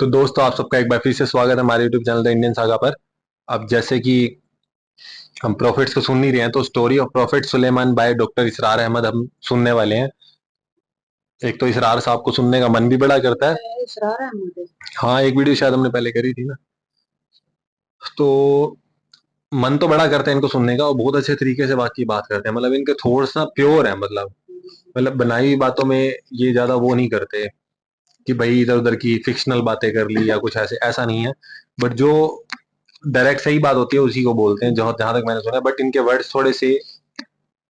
تو دوستو آپ سب کا ایک بار پھر سے سواگت ہے ہمارے YouTube channel the Indian Saga پر۔ اب جیسے کہ ہم پروفٹس کو سن نہیں رہے ہیں تو story of prophet Sulaiman by doctor Israr Ahmed ہم سننے والے ہیں۔ ایک تو اسرار صاحب کو سننے کا من بھی بڑا کرتا ہے۔ اسرار احمد، ہاں ایک ویڈیو شاید ہم نے پہلے کری تھی نا، تو من تو بڑا کرتا ہے ان کو سننے کا، اور بہت اچھے طریقے سے بات کرتے ہیں، مطلب ان کے تھوڑا سا پیور ہے، مطلب بنائی ہوئی باتوں میں یہ زیادہ وہ نہیں کرتے کہ بھائی ادھر ادھر کی فکشنل باتیں کر لی یا کچھ ایسا نہیں ہے، بٹ جو ڈائریکٹ صحیح بات ہوتی ہے اسی کو بولتے ہیں، جہاں تک میں نے سنا ہے۔ بٹ ان کے ورڈز تھوڑے سے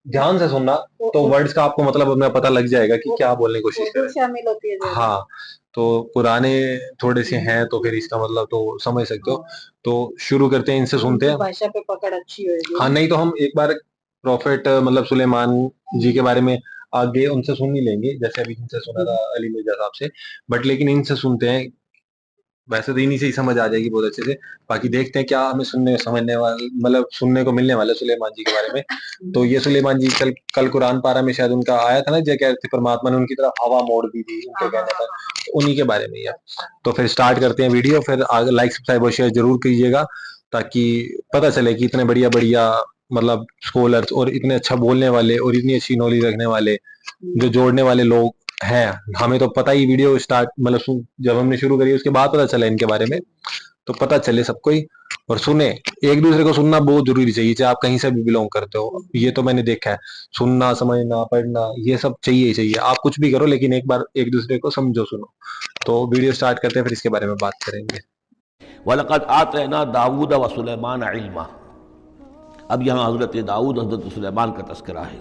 دھیان سے سننا تو ورڈز کا آپ کو مطلب اپنا پتہ لگ جائے گا کہ کیا بولنے کی کوشش کر رہے ہیں۔ ہاں تو پرانے تھوڑے سے ہیں تو پھر اس کا مطلب تو سمجھ سکتے ہو۔ تو شروع کرتے ہیں، ان سے سنتے ہیں۔ بھاشا پہ پکڑ اچھی ہوگی۔ ہاں نہیں تو ہم ایک بار پروفٹ مطلب سلیمان جی کے بارے میں آگے ان سے سن ہی لیں گے، جیسے ابھی ان سے سنا تھا علی مرزا صاحب سے، بٹ لیکن ان سے سنتے ہیں، ویسے تو انہی سے ہی سمجھ آ جائے گی بہت اچھے سے۔ باقی دیکھتے ہیں کیا ہمیں سمجھنے والے مطلب سننے کو ملنے والے سلیمان جی کے بارے میں۔ تو یہ سلیمان جی کل قرآن پارا میں شاید ان کا آیا تھا نا، جو کہتے تھے پرماتما نے ان کی طرف ہوا موڑ دی تھی ان کے کہنے پر، انہی کے بارے میں ہی ہے۔ تو پھر سٹارٹ کرتے ہیں ویڈیو، پھر آگے لائک سبسکرائب اور شیئر ضرور کیجیے گا تاکہ پتہ چلے کہ اتنے بڑھیا بڑھیا مطلب اسکولرس اور اتنے اچھا بولنے والے اور اتنی اچھی نالج رکھنے والے جو جوڑنے والے لوگ ہیں۔ ہمیں تو پتہ ہی ویڈیو سٹارٹ مطلب جب ہم نے شروع کری اس کے بعد پتہ چلا ان کے بارے میں، تو پتہ چلے سب کو ہی، اور سنیں ایک دوسرے کو سننا بہت ضروری چاہیے، چاہے آپ کہیں سے بھی بلونگ کرتے ہو۔ یہ تو میں نے دیکھا ہے، سننا سمجھنا پڑھنا یہ سب چاہیے ہی چاہیے، آپ کچھ بھی کرو لیکن ایک بار ایک دوسرے کو سمجھو سنو۔ تو ویڈیو سٹارٹ کرتے ہیں، پھر اس کے بارے میں بات کریں گے۔ وَلَقَدْ آتَيْنَا دَاوُودَ وَسُلَيْمَانَ عِلْمًا۔ اب یہاں حضرت داؤد حضرت سلیمان کا تذکرہ ہے۔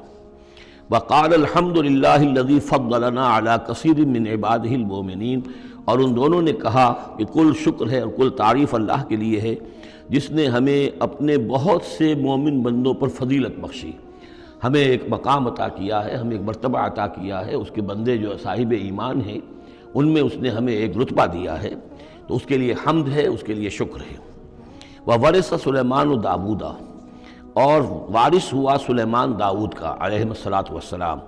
وَقَالَ الْحَمْدُ لِلَّهِ الَّذِي فَضَّلَنَا عَلَىٰ كَثِيرٍ مِّنْ عِبَادِهِ الْمُؤْمِنِينَ، اور ان دونوں نے کہا کہ کل شکر ہے اور کل تعریف اللہ کے لیے ہے جس نے ہمیں اپنے بہت سے مومن بندوں پر فضیلت بخشی، ہمیں ایک مقام عطا کیا ہے، ہمیں ایک مرتبہ عطا کیا ہے، اس کے بندے جو صاحب ایمان ہیں ان میں اس نے ہمیں ایک رتبہ دیا ہے، تو اس کے لیے حمد ہے، اس کے لیے شکر ہے۔ وَوَرِثَ سُلَيْمَانُ دَاوُودَ، اور وارث ہوا سلیمان داؤد کا علیہ الصلاۃ والسلام۔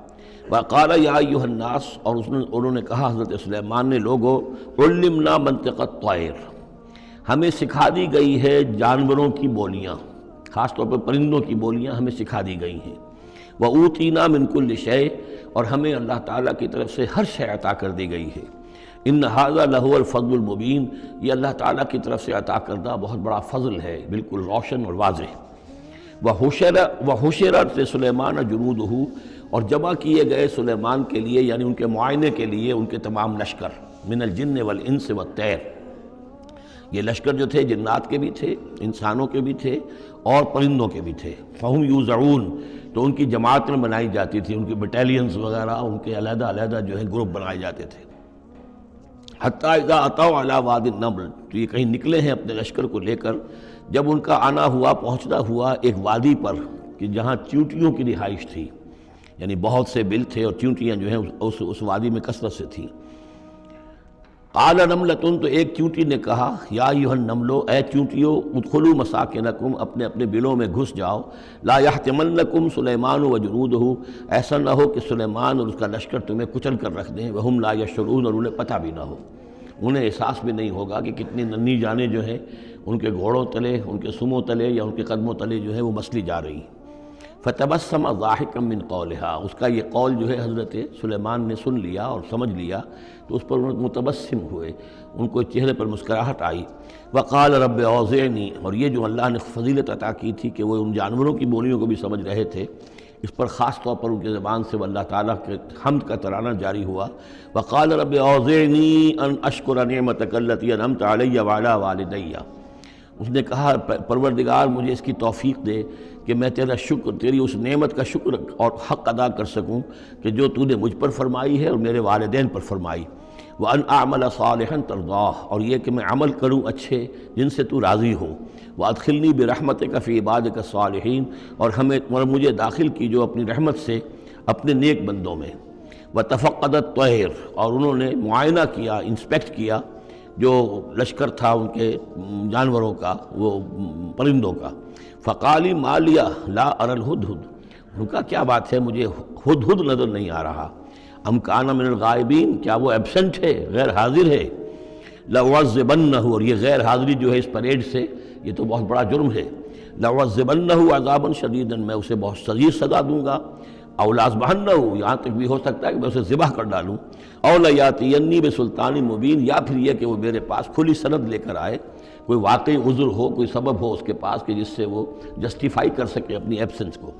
وَقَالَ يَا أَيُّهَا النَّاسُ، اور انہوں نے کہا حضرت سلیمان نے، لوگو عُلِّمْنَا مَنطِقَ الطَّيْرِ، ہمیں سکھا دی گئی ہے جانوروں کی بولیاں، خاص طور پر پرندوں کی بولیاں ہمیں سکھا دی گئی ہیں۔ وَأُوتِينَا مِن كُلِّ شَيْءٍ، اور ہمیں اللہ تعالیٰ کی طرف سے ہر شے عطا کر دی گئی ہے۔ ان هذا لهو الفضل المبین، یہ اللہ تعالیٰ کی طرف سے عطا کردہ بہت بڑا فضل ہے، بالکل روشن اور واضح۔ وَحُشِرَتْ لِسُلَيْمَانَ جُنُودُهُ، اور جمع کیے گئے سلیمان کے لیے یعنی ان کے معائنے کے لیے ان کے تمام لشکر، من الجن والانس والطیر، یہ لشکر جو تھے جنات کے بھی تھے، انسانوں کے بھی تھے اور پرندوں کے بھی تھے۔ فَهُمْ يُوزَعُونَ، تو ان کی جماعتیں بنائی جاتی تھی، ان کے بٹالینز وغیرہ، ان کے علیحدہ علیحدہ جو ہے گروپ بنائے جاتے تھے۔ حتیٰ اذا اتوا علی وادی النمل، تو یہ کہیں نکلے ہیں اپنے لشکر کو لے کر، جب ان کا آنا ہوا پہنچنا ہوا ایک وادی پر کہ جہاں چیونٹیوں کی رہائش تھی، یعنی بہت سے بل تھے اور چیونٹیاں جو ہیں اس وادی میں کثرت سے تھیں۔ قال نملۃ، تو ایک چیونٹی نے کہا، یا ایھا النمل، اے چیونٹیوں، ادخلوا مساکنکم، اپنے اپنے بلوں میں گھس جاؤ، لا یحطمنکم سلیمان وجنودہ، ایسا نہ ہو کہ سلیمان اور اس کا لشکر تمہیں کچل کر رکھ دیں، وہم لا یشعرون، اور انہیں پتہ بھی نہ ہو، انہیں احساس بھی نہیں ہوگا کہ کتنی ننھی جانیں جو ہیں ان کے گھوڑوں تلے، ان کے سموں تلے یا ان کے قدموں تلے جو ہے وہ مسلی جا رہی ہیں۔ فتبسم ضاحکا من قولها، اس کا یہ قول جو ہے حضرت سلیمان نے سن لیا اور سمجھ لیا، تو اس پر انہوں متبسم ہوئے، ان کو چہرے پر مسکراہٹ آئی۔ وقال رب اوزعنی، اور یہ جو اللہ نے فضیلت عطا کی تھی کہ وہ ان جانوروں کی بولیوں کو بھی سمجھ رہے تھے، اس پر خاص طور پر ان کی زبان سے وہ اللہ تعالیٰ کے حمد کا ترانہ جاری ہوا۔ وقال رب اوزعنی ان اشکر نعمتک التی انعمت علی وعلی والدی، اس نے کہا پروردگار مجھے اس کی توفیق دے کہ میں تیرا شکر، تیری اس نعمت کا شکر اور حق ادا کر سکوں کہ جو تو نے مجھ پر فرمائی ہے اور میرے والدین پر فرمائی۔ وَأَنْ أَعْمَلَ صَالِحًا تَرْضَاهُ، اور یہ کہ میں عمل کروں اچھے جن سے تو راضی ہو۔ وَأَدْخِلْنِي بِرَحْمَتِكَ فِي عِبَادِكَ الصَّالِحِينَ، اور مجھے داخل کیجو اپنی رحمت سے اپنے نیک بندوں میں۔ وَتَفَقَّدَ الطَّيْرَ، اور انہوں نے معائنہ کیا، انسپیکٹ کیا جو لشکر تھا ان کے جانوروں کا، وہ پرندوں کا۔ فقالی ما لیہ لا اری الہدہد، ان کا کیا بات ہے مجھے ہدہد نظر نہیں آ رہا۔ ام کان من الغائبین، کیا وہ ایبسنٹ ہے، غیر حاضر ہے۔ لَأُعَذِّبَنَّهُ، اور یہ غیر حاضری جو ہے اس پریڈ سے یہ تو بہت بڑا جرم ہے، لَأُعَذِّبَنَّهُ عَذَابًا شَدِيدًا، میں اسے بہت شدید سزا دوں گا، او لَأَذْبَحَنَّهُ، یہاں تک بھی ہو سکتا ہے کہ میں اسے ذبح کر ڈالوں، او لَيَأْتِيَنِّي بِسُلْطَانٍ مُبِينٍ، یا پھر یہ کہ وہ میرے پاس کھلی سند لے کر آئے، کوئی واقعی عذر ہو، کوئی سبب ہو اس کے پاس کہ جس سے وہ جسٹیفائی کر سکے اپنی ایبسنس کو۔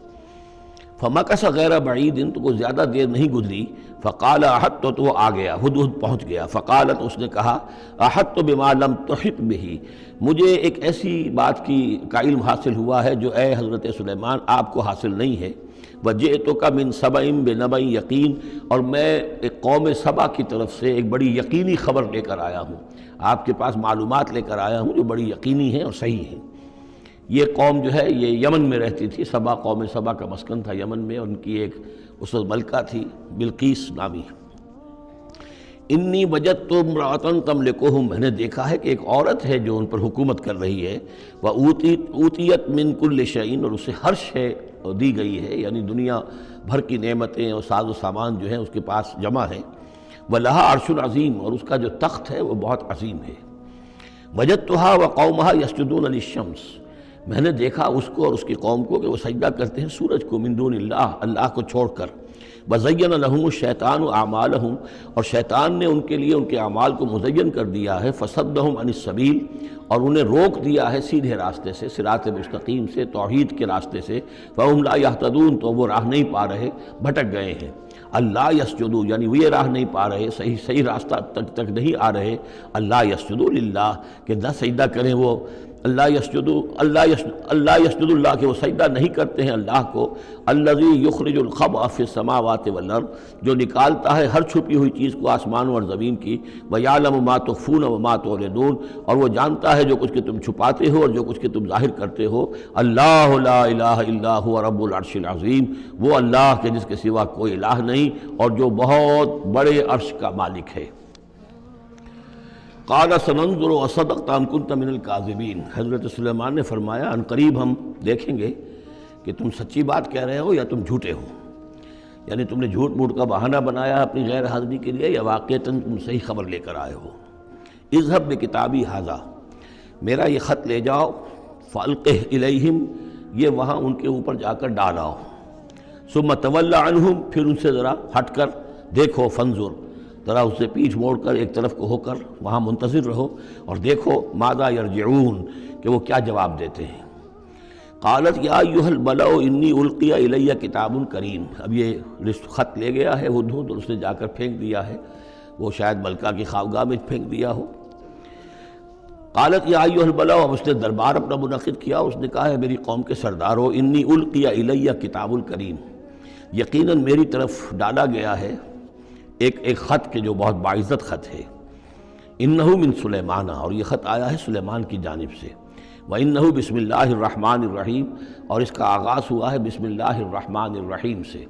فمکث غیر بعید، تو کوئی زیادہ دیر نہیں گزری، فقال احطت، تو وہ آ گیا، ہدہد پہنچ گیا، فقالت، اس نے کہا احطت بما لم تحط به، مجھے ایک ایسی بات کا علم حاصل ہوا ہے جو اے حضرت سلیمان آپ کو حاصل نہیں ہے، وجئتک من سبع بنبأ یقین، اور میں ایک قوم سبا کی طرف سے ایک بڑی یقینی خبر لے کر آیا ہوں، آپ کے پاس معلومات لے کر آیا ہوں جو بڑی یقینی ہیں اور صحیح ہیں۔ یہ قوم جو ہے یہ یمن میں رہتی تھی، سبا، قوم سبا کا مسکن تھا یمن میں، ان کی ایک اس وقت ملکہ تھی بلقیس نامی۔ انی وجدت امرأۃ تملکہم، میں نے دیکھا ہے کہ ایک عورت ہے جو ان پر حکومت کر رہی ہے، وَأُوتِیَتْ مِن کُلِّ شَیْءٍ، اور اسے ہر شے دی گئی ہے، یعنی دنیا بھر کی نعمتیں اور ساز و سامان جو ہیں اس کے پاس جمع ہے، وَلَہَا عَرْشٌ عَظِیمٌ، اور اس کا جو تخت ہے وہ بہت عظیم ہے، وَجَدتُّہَا وَقَوْمَهَا يَسْجُدُونَ لِلشَّمْسِ، میں نے دیکھا اس کو اور اس کی قوم کو کہ وہ سجدہ کرتے ہیں سورج کو، من دون اللہ، اللہ کو چھوڑ کر، وَزَيَّنَ لَهُمُ الشَّيْطَانُ أَعْمَالَهُمْ، اور شیطان نے ان کے لیے ان کے اعمال کو مزین کر دیا ہے، فَصَدَّهُمْ عَنِ السَّبِيلِ، اور انہیں روک دیا ہے سیدھے راستے سے، صراط مستقیم سے، توحید کے راستے سے، فَهُمْ لَا يَهْتَدُونَ، تو وہ راہ نہیں پا رہے، بھٹک گئے ہیں، اللہ یسجدوا، یعنی وہ یہ راہ نہیں پا رہے، صحیح راستہ تک نہیں آ رہے، اللہ یسجدوا للہ، کہ نہ سجدہ کریں وہ، اللہ یسجد اللہ، کہ وہ سجدہ نہیں کرتے ہیں اللہ کو، الذی یخرج الخبء فی السماوات والارض، جو نکالتا ہے ہر چھپی ہوئی چیز کو آسمانوں اور زمین کی، ویعلم ما تخفون وما تعلنون، اور وہ جانتا ہے جو کچھ کہ تم چھپاتے ہو اور جو کچھ کہ تم ظاہر کرتے ہو، اللہ لا الہ الا هو رب العرش العظیم، وہ اللہ کے جس کے سوا کوئی الہ نہیں اور جو بہت بڑے عرش کا مالک ہے۔ قال سننظر اصدقت ام کنت من الکاذبین، حضرت سلیمان نے فرمایا ان قریب ہم دیکھیں گے کہ تم سچی بات کہہ رہے ہو یا تم جھوٹے ہو، یعنی تم نے جھوٹ موٹ کا بہانہ بنایا اپنی غیر حاضری کے لیے یا واقعتاً تم صحیح خبر لے کر آئے ہو۔ اذهب بکتابی ھذا، میرا یہ خط لے جاؤ، فالقہ الیہم، یہ وہاں ان کے اوپر جا کر ڈالاؤ، ثم تول عنہم، پھر ان سے ذرا ہٹ کر دیکھو، فانظر، ذرا اس سے پیٹھ موڑ کر ایک طرف کو ہو کر وہاں منتظر رہو اور دیکھو، ماذا یرجعون، کہ وہ کیا جواب دیتے ہیں۔ قالت یا ایھا الملأ انی القی الی کتاب کریم، اب یہ خط لے گیا ہے ہدہد اور اس نے جا کر پھینک دیا ہے، وہ شاید ملکہ کی خوابگاہ میں پھینک دیا ہو۔ قالت یا ایھا الملأ، اب اس نے دربار اپنا منعقد کیا، اس نے کہا ہے میری قوم کے سردارو، انی القی الی کتاب کریم، یقیناً میری طرف ڈالا گیا ہے ایک خط کے جو بہت باعزت خط ہے، انہو من سلیمان، اور یہ خط آیا ہے سلیمان کی جانب سے، وانہو بسم اللہ الرحمن الرحیم، اور اس کا آغاز ہوا ہے بسم اللہ الرحمن الرحیم سے۔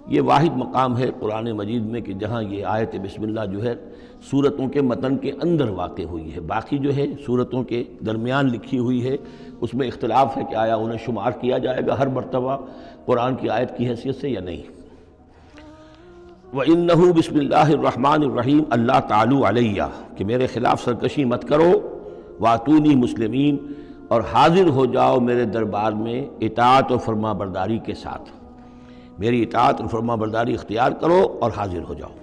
یہ واحد مقام ہے قرآن مجید میں کہ جہاں یہ آیت بسم اللہ جو ہے سورتوں کے متن کے اندر واقع ہوئی ہے، باقی جو ہے سورتوں کے درمیان لکھی ہوئی ہے، اس میں اختلاف ہے کہ آیا انہیں شمار کیا جائے گا ہر مرتبہ قرآن کی آیت کی حیثیت سے یا نہیں۔ وَإِنَّهُ بسم اللہ الرحمن الرحیم، اللہ تعالیٰ علیہ، کہ میرے خلاف سرکشی مت کرو، وَأْتُونِي مسلمین، اور حاضر ہو جاؤ میرے دربار میں اطاعت و فرما برداری کے ساتھ، میری اطاعت اور فرما برداری اختیار کرو اور حاضر ہو جاؤ۔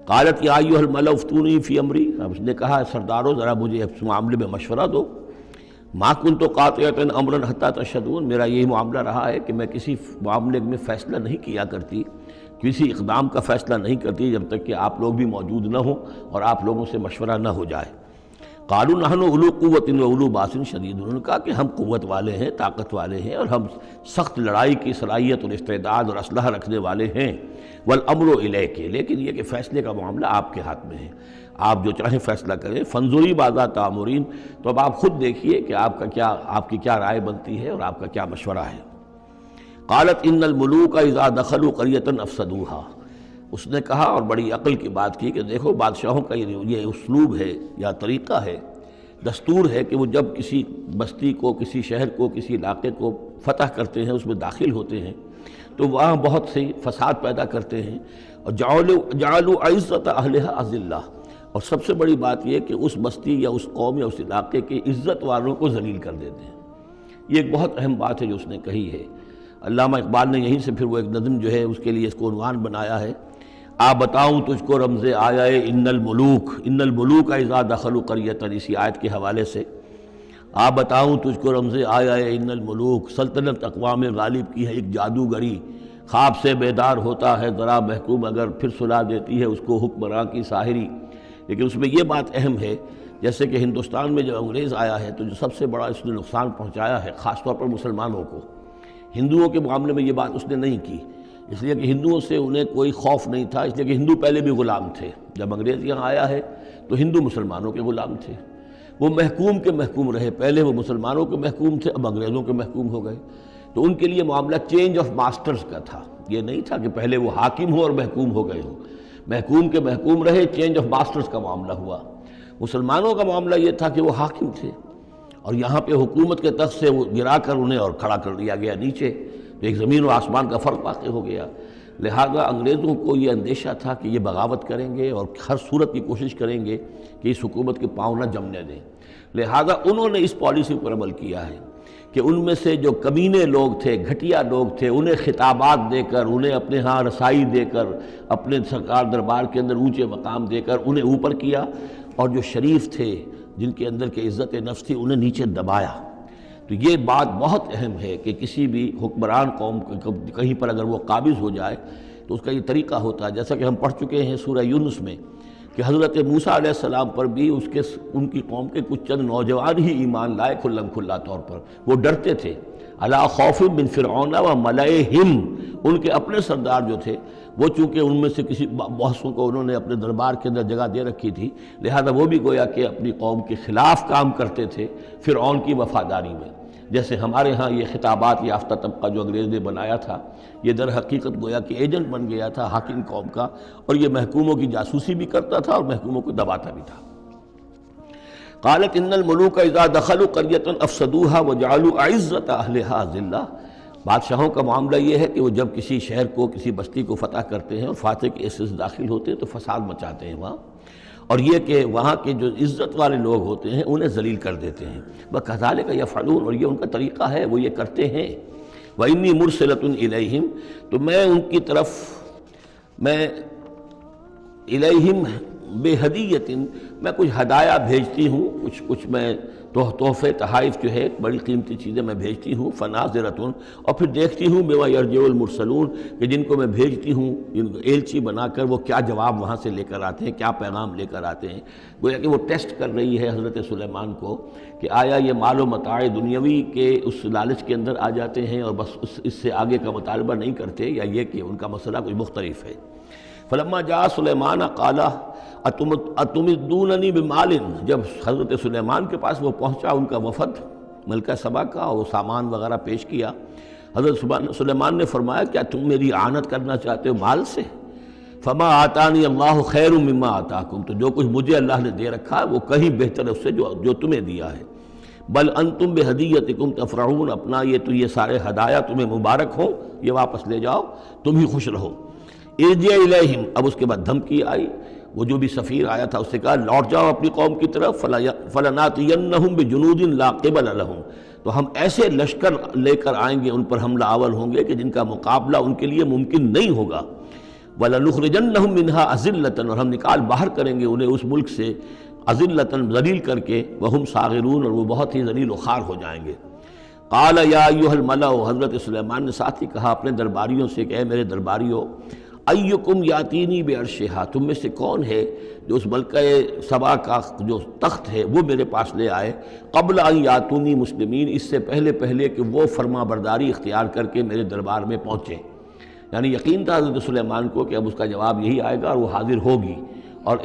قالت یا ایھا الملأ افتونی فی امری، اب اس نے کہا سردارو ذرا مجھے اس معاملے میں مشورہ دو، ما کنت قاطعۃ امرا حتی تشہدون، میرا یہی معاملہ رہا ہے کہ میں کسی معاملے میں فیصلہ نہیں کیا کرتی، کسی اقدام کا فیصلہ نہیں کرتی جب تک کہ آپ لوگ بھی موجود نہ ہوں اور آپ لوگوں سے مشورہ نہ ہو جائے۔ قالوا نحن اولو قوت و اولو باس شدید، انہوں نے کہا کہ ہم قوت والے ہیں، طاقت والے ہیں، اور ہم سخت لڑائی کی صلاحیت اور استعداد اور اسلحہ رکھنے والے ہیں، والامر الیک، لیکن یہ کہ فیصلے کا معاملہ آپ کے ہاتھ میں ہے، آپ جو چاہیں فیصلہ کریں، فانظری ماذا تأمرین، تو اب آپ خود دیکھیے کہ آپ کی کیا رائے بنتی ہے اور آپ کا کیا مشورہ ہے۔ قالت ان الملوک اذا دخلوا قریۃ افسدوها، اس نے کہا اور بڑی عقل کی بات کی کہ دیکھو بادشاہوں کا یہ اسلوب ہے یا طریقہ ہے، دستور ہے کہ وہ جب کسی بستی کو، کسی شہر کو، کسی علاقے کو فتح کرتے ہیں، اس میں داخل ہوتے ہیں تو وہاں بہت سے فساد پیدا کرتے ہیں، اور جعلوا عزت اہلھا اذلہ، اور سب سے بڑی بات یہ کہ اس بستی یا اس قوم یا اس علاقے کے عزت والوں کو ذلیل کر دیتے ہیں۔ یہ ایک بہت اہم بات ہے جو اس نے کہی ہے۔ علامہ اقبال نے یہیں سے پھر وہ ایک نظم جو ہے اس کے لیے اس کو عنوان بنایا ہے، آ بتاؤں تجھ کو رمز آیا ان الملوک اذا دخلوا قریۃ، اسی آیت کے حوالے سے آ بتاؤں تجھ کو رمز آیا ان الملوک، سلطنت اقوام غالب کی ہے ایک جادوگری، خواب سے بیدار ہوتا ہے ذرا محکوم اگر پھر سلا دیتی ہے اس کو حکمراں کی ساحری۔ لیکن اس میں یہ بات اہم ہے، جیسے کہ ہندوستان میں جب انگریز آیا ہے تو جو سب سے بڑا اس نے نقصان پہنچایا ہے خاص طور پر مسلمانوں کو، ہندوؤں کے معاملے میں یہ بات اس نے نہیں کی، اس لیے کہ ہندوؤں سے انہیں کوئی خوف نہیں تھا، اس لیے کہ ہندو پہلے بھی غلام تھے۔ جب انگریز یہاں آیا ہے تو ہندو مسلمانوں کے غلام تھے، وہ محکوم کے محکوم رہے، پہلے وہ مسلمانوں کے محکوم تھے، اب انگریزوں کے محکوم ہو گئے۔ تو ان کے لیے معاملہ چینج آف ماسٹرز کا تھا، یہ نہیں تھا کہ پہلے وہ حاکم ہو اور محکوم ہو گئے ہوں، محکوم کے محکوم رہے، چینج آف ماسٹرز کا معاملہ ہوا۔ مسلمانوں کا معاملہ یہ تھا کہ وہ حاکم تھے اور یہاں پہ حکومت کے تخت سے وہ گرا کر انہیں اور کھڑا کر دیا گیا نیچے، تو ایک زمین و آسمان کا فرق واقع ہو گیا۔ لہذا انگریزوں کو یہ اندیشہ تھا کہ یہ بغاوت کریں گے اور ہر صورت کی کوشش کریں گے کہ اس حکومت کے پاؤں نہ جمنے دیں، لہذا انہوں نے اس پالیسی پر عمل کیا ہے کہ ان میں سے جو کمینے لوگ تھے، گھٹیا لوگ تھے، انہیں خطابات دے کر، انہیں اپنے ہاں رسائی دے کر، اپنے سرکار دربار کے اندر اونچے مقام دے کر انہیں اوپر کیا، اور جو شریف تھے جن کے اندر کے عزت نفس تھی انہیں نیچے دبایا۔ تو یہ بات بہت اہم ہے کہ کسی بھی حکمران قوم کہیں پر اگر وہ قابض ہو جائے تو اس کا یہ طریقہ ہوتا ہے، جیسا کہ ہم پڑھ چکے ہیں سورہ یونس میں کہ حضرت موسیٰ علیہ السلام پر بھی ان کی قوم کے کچھ چند نوجوان ہی ایمان لائے کھلم کھلا طور پر، وہ ڈرتے تھے۔ الا خوف من فرعون و ملئہم، ان کے اپنے سردار جو تھے وہ چونکہ ان میں سے کسی بحثوں کو انہوں نے اپنے دربار کے اندر جگہ دے رکھی تھی، لہذا وہ بھی گویا کہ اپنی قوم کے خلاف کام کرتے تھے فرعون کی وفاداری میں۔ جیسے ہمارے ہاں یہ خطابات یافتہ طبقہ جو انگریز نے بنایا تھا، یہ در حقیقت گویا کہ ایجنٹ بن گیا تھا حاکم قوم کا، اور یہ محکوموں کی جاسوسی بھی کرتا تھا اور محکوموں کو دباتا بھی تھا۔ قالت ان الملوک اذا دخلوا قریۃ افسدوها وجعلوا اعزۃ اہلھا ذلہ، بادشاہوں کا معاملہ یہ ہے کہ وہ جب کسی شہر کو، کسی بستی کو فتح کرتے ہیں اور فاتح کے حصے سے داخل ہوتے ہیں تو فساد مچاتے ہیں وہاں، اور یہ کہ وہاں کے جو عزت والے لوگ ہوتے ہیں انہیں ذلیل کر دیتے ہیں۔ وَكَذَلِكَ يَفْعَلُونَ، اور یہ ان کا طریقہ ہے، وہ یہ کرتے ہیں۔ وَإِنِّي مُرْسِلَةٌ إِلَيْهِمْ، تو میں ان کی طرف، میں إِلَيْهِمْ بِهَدِيَّةٍ، میں کچھ ہدایہ بھیجتی ہوں، کچھ میں تحفے تحائف جو ہے بڑی قیمتی چیزیں میں بھیجتی ہوں، فَنَاظِرَةٌ، اور پھر دیکھتی ہوں بِمَا يَرْجِعُ الْمُرْسَلُونَ، کہ جن کو میں بھیجتی ہوں ایلچی بنا کر وہ کیا جواب وہاں سے لے کر آتے ہیں، کیا پیغام لے کر آتے ہیں۔ گویا کہ وہ ٹیسٹ کر رہی ہے حضرت سلیمان کو کہ آیا یہ مال و متاع دنیاوی کے اس لالچ کے اندر آ جاتے ہیں اور بس اس سے آگے کا مطالبہ نہیں کرتے، یا یہ کہ ان کا مسئلہ کوئی مختلف ہے۔ فلما جاء سلیمان قال اتمدوننی بمال، جب حضرت سلیمان کے پاس وہ پہنچا ان کا وفد ملکہ سبا کا، اور وہ سامان وغیرہ پیش کیا، حضرت سلیمان نے فرمایا کیا تم میری اعانت کرنا چاہتے ہو مال سے؟ فما آتانی اللہ خیر مما آتاکم، تو جو کچھ مجھے اللہ نے دے رکھا ہے وہ کہیں بہتر ہے اس سے جو تمہیں دیا ہے۔ بل انتم بہدیتکم تفرحون، اپنا یہ سارے ہدایہ تمہیں مبارک ہوں، یہ واپس لے جاؤ، تم ہی خوش رہو۔ ارجع الیہم، اب اس کے بعد دھمکی آئی، وہ جو بھی سفیر آیا تھا اس سے کہا لوٹ جاؤ اپنی قوم کی طرف، فلناتینہم بجنود لا قبل لہم، تو ہم ایسے لشکر لے کر آئیں گے ان پر حملہ آور ہوں گے کہ جن کا مقابلہ ان کے لیے ممکن نہیں ہوگا۔ وَلَنُخْرِجَنَّهُم مِّنْهَا أَذِلَّةً، اور ہم نکال باہر کریں گے انہیں اس ملک سے أَذِلَّةً، ذلیل کر کے، وَهُمْ صَاغِرُونَ، اور وہ بہت ہی ذلیل و خوار ہو جائیں گے۔ قَالَ يَا أَيُّهَا الْمَلَأُ، حضرت سلیمان نے ساتھ ہی کہا اپنے درباریوں سے کہ اے میرے درباریوں، أَيُّكُمْ يَأْتِينِي بِعَرْشِهَا، تم میں سے کون ہے جو اس ملکہ سبا کا جو تخت ہے وہ میرے پاس لے آئے، قبل أن يأتوني مسلمین، اس سے پہلے کہ وہ فرما برداری اختیار کر کے میرے دربار میں پہنچے۔ یعنی یقین تھا حضرت سلیمان کو کہ اب اس کا جواب یہی آئے گا اور وہ حاضر ہوگی اور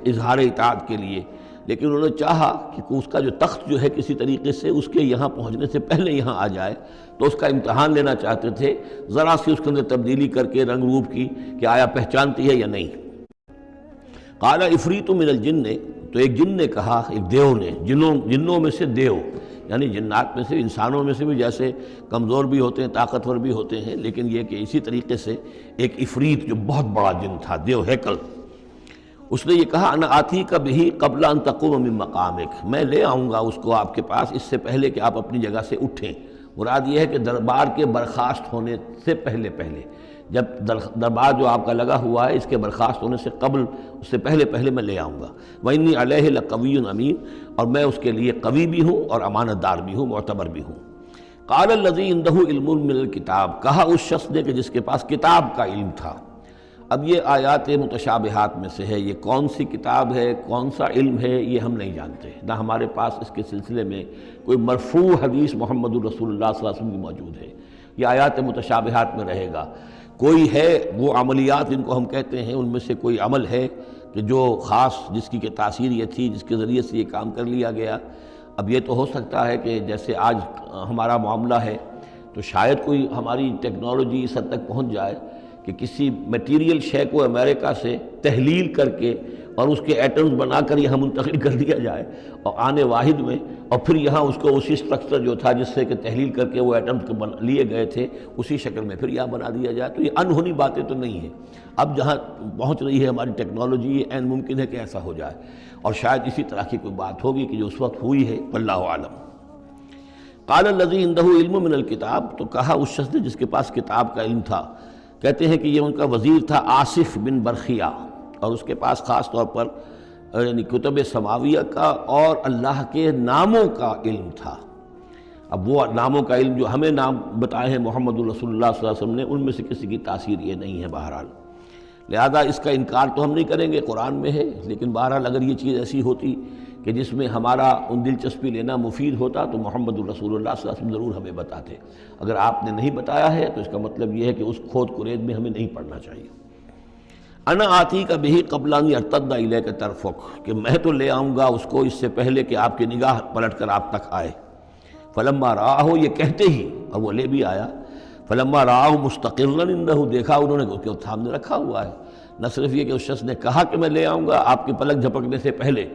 اظہار اطاعت کے لیے، لیکن انہوں نے چاہا کہ اس کا جو تخت جو ہے کسی طریقے سے اس کے یہاں پہنچنے سے پہلے یہاں آ جائے، تو اس کا امتحان لینا چاہتے تھے، ذرا سی اس کے اندر تبدیلی کر کے رنگ روپ کی کہ آیا پہچانتی ہے یا نہیں۔ قال عفریت من الجن، تو ایک جن نے کہا، ایک دیو نے، جنوں میں سے دیو، یعنی جنات میں سے، انسانوں میں سے بھی جیسے کمزور بھی ہوتے ہیں طاقتور بھی ہوتے ہیں، لیکن یہ کہ اسی طریقے سے ایک عفریت جو بہت بڑا جن تھا، دیو ہیکل، اس نے یہ کہا انا آتی کا بھی قبل ان تقوم من مقامک، میں لے آؤں گا اس کو آپ کے پاس اس سے پہلے کہ آپ اپنی جگہ سے اٹھیں۔ مراد یہ ہے کہ دربار کے برخاست ہونے سے پہلے جب دربار جو آپ کا لگا ہوا ہے اس کے برخاست ہونے سے قبل، اس سے پہلے میں لے آؤں گا۔ وَإِنِّي عَلَيْهِ لَقَوِيٌّ أَمِينٌ، اور میں اس کے لیے قوی بھی ہوں اور امانت دار بھی ہوں، معتبر بھی ہوں۔ قال الذی عنده علم من الکتاب، کہا اس شخص نے کہ جس کے پاس کتاب کا علم تھا۔ اب یہ آیات متشابہات میں سے ہے، یہ کون سی کتاب ہے، کون سا علم ہے، یہ ہم نہیں جانتے، نہ ہمارے پاس اس کے سلسلے میں کوئی مرفوع حدیث محمد الرسول اللہ صلی اللہ علیہ وسلم کی موجود ہے۔ یہ آیات متشابہات میں رہے گا۔ کوئی ہے وہ عملیات جن کو ہم کہتے ہیں، ان میں سے کوئی عمل ہے کہ جو خاص جس کی کہ تاثیر یہ تھی، جس کے ذریعے سے یہ کام کر لیا گیا۔ اب یہ تو ہو سکتا ہے کہ جیسے آج ہمارا معاملہ ہے تو شاید کوئی ہماری ٹیکنالوجی اس حد تک پہنچ جائے کہ کسی میٹیریل شے کو امریکہ سے تحلیل کر کے اور اس کے ایٹمز بنا کر یہاں منتقل کر دیا جائے اور آنے واحد میں، اور پھر یہاں اس کو اسی سٹرکچر جو تھا جس سے کہ تحلیل کر کے وہ ایٹمز لیے گئے تھے اسی شکل میں پھر یہاں بنا دیا جائے۔ تو یہ انہونی باتیں تو نہیں ہیں، اب جہاں پہنچ رہی ہے ہماری ٹیکنالوجی یہ عین ممکن ہے کہ ایسا ہو جائے، اور شاید اسی طرح کی کوئی بات ہوگی کہ جو اس وقت ہوئی ہے، واللہ عالم۔ قال الذی عنده علم من الکتاب، تو کہا اس شخص نے جس کے پاس کتاب کا علم تھا، کہتے ہیں کہ یہ ان کا وزیر تھا آصف بن برخیہ، اور اس کے پاس خاص طور پر یعنی کتب سماویہ کا اور اللہ کے ناموں کا علم تھا۔ اب وہ ناموں کا علم جو ہمیں نام بتائے ہیں محمد الرسول اللہ صلی اللہ علیہ وسلم نے، ان میں سے کسی کی تاثیر یہ نہیں ہے بہرحال، لہذا اس کا انکار تو ہم نہیں کریں گے، قرآن میں ہے، لیکن بہرحال اگر یہ چیز ایسی ہوتی کہ جس میں ہمارا ان دلچسپی لینا مفید ہوتا تو محمد الرسول اللہ صلی اللہ علیہ وسلم ضرور ہمیں بتاتے۔ اگر آپ نے نہیں بتایا ہے تو اس کا مطلب یہ ہے کہ اس کھود کرید میں ہمیں نہیں پڑھنا چاہیے۔ انا آتی کا بھی قبل ان یرتد الیک طرفک، کہ میں تو لے آؤں گا اس کو اس سے پہلے کہ آپ کی نگاہ پلٹ کر آپ تک آئے۔ فلما رآہ، یہ کہتے ہی اور وہ لے بھی آیا، فلما رآہ مستقرا عندہ، دیکھا انہوں نے کہ اس کے سامنے رکھا ہوا ہے۔ نہ صرف یہ کہ اس شخص نے کہا کہ میں لے آؤں گا آپ کی پلک جھپکنے سے پہلے،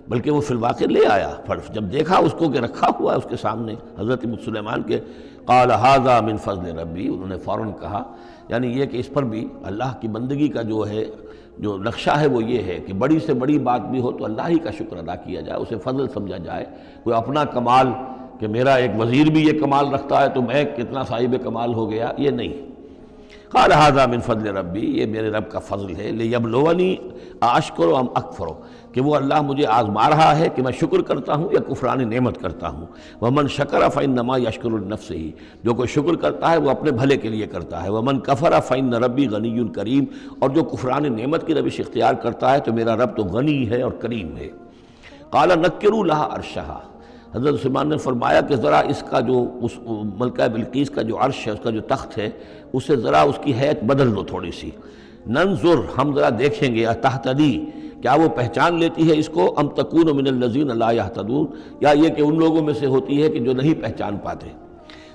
بلکہ وہ فی الواقع لے آیا۔ جب دیکھا اس کو کہ رکھا ہوا ہے اس کے سامنے حضرت سلیمان کے، قال ھذا من فضل ربی، انہوں نے فوراً کہا، یعنی یہ کہ اس پر بھی اللہ کی بندگی کا جو ہے جو نقشہ ہے وہ یہ ہے کہ بڑی سے بڑی بات بھی ہو تو اللہ ہی کا شکر ادا کیا جائے، اسے فضل سمجھا جائے۔ کوئی اپنا کمال کہ میرا ایک وزیر بھی یہ کمال رکھتا ہے تو میں کتنا صاحب کمال ہو گیا، یہ نہیں۔ قال ھذا من فضل ربی، یہ میرے رب کا فضل ہے، لیبلونی اشکر ام اکفر، کہ وہ اللہ مجھے آزما رہا ہے کہ میں شکر کرتا ہوں یا کفران نعمت کرتا ہوں۔ ومن شکر فانما یشکر لنفسہ، جو کوئی شکر کرتا ہے وہ اپنے بھلے کے لیے کرتا ہے۔ ومن کفر فان ربی غنی کریم، اور جو کفران نعمت کی روش اختیار کرتا ہے تو میرا رب تو غنی ہے اور کریم ہے۔ قال نکروا لها عرشھا، حضرت سلیمان نے فرمایا کہ ذرا اس کا جو اس ملکہ بلقیس کا جو عرش ہے، اس کا جو تخت ہے، اسے ذرا اس کی حیت بدل دو تھوڑی سی۔ ننظر، ہم ذرا دیکھیں گے، تہتدی، کیا وہ پہچان لیتی ہے اس کو، ام تکون من الذین لا یہتدون، یا یہ کہ ان لوگوں میں سے ہوتی ہے کہ جو نہیں پہچان پاتے۔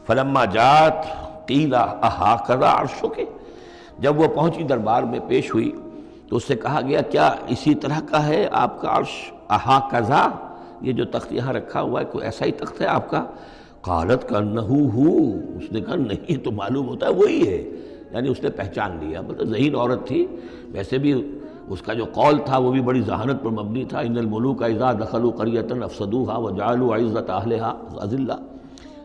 فلما جات قیل اھٰکذا عرشک، جب وہ پہنچی دربار میں پیش ہوئی تو اس سے کہا گیا کیا اسی طرح کا ہے آپ کا عرش، اھٰکذا، یہ جو تخت یہاں رکھا ہوا ہے کوئی ایسا ہی تخت ہے آپ کا؟ قالت کانہ ہو، اس نے کہا نہیں، تو معلوم ہوتا ہے وہی ہے، یعنی اس نے پہچان لیا۔ مطلب ذہین عورت تھی، ویسے بھی اس کا جو قول تھا وہ بھی بڑی ذہانت پر مبنی تھا، ان الملوک اذا دخلوا قریۃ افسدوها وجعلوا عزۃ اہلها اذلہ،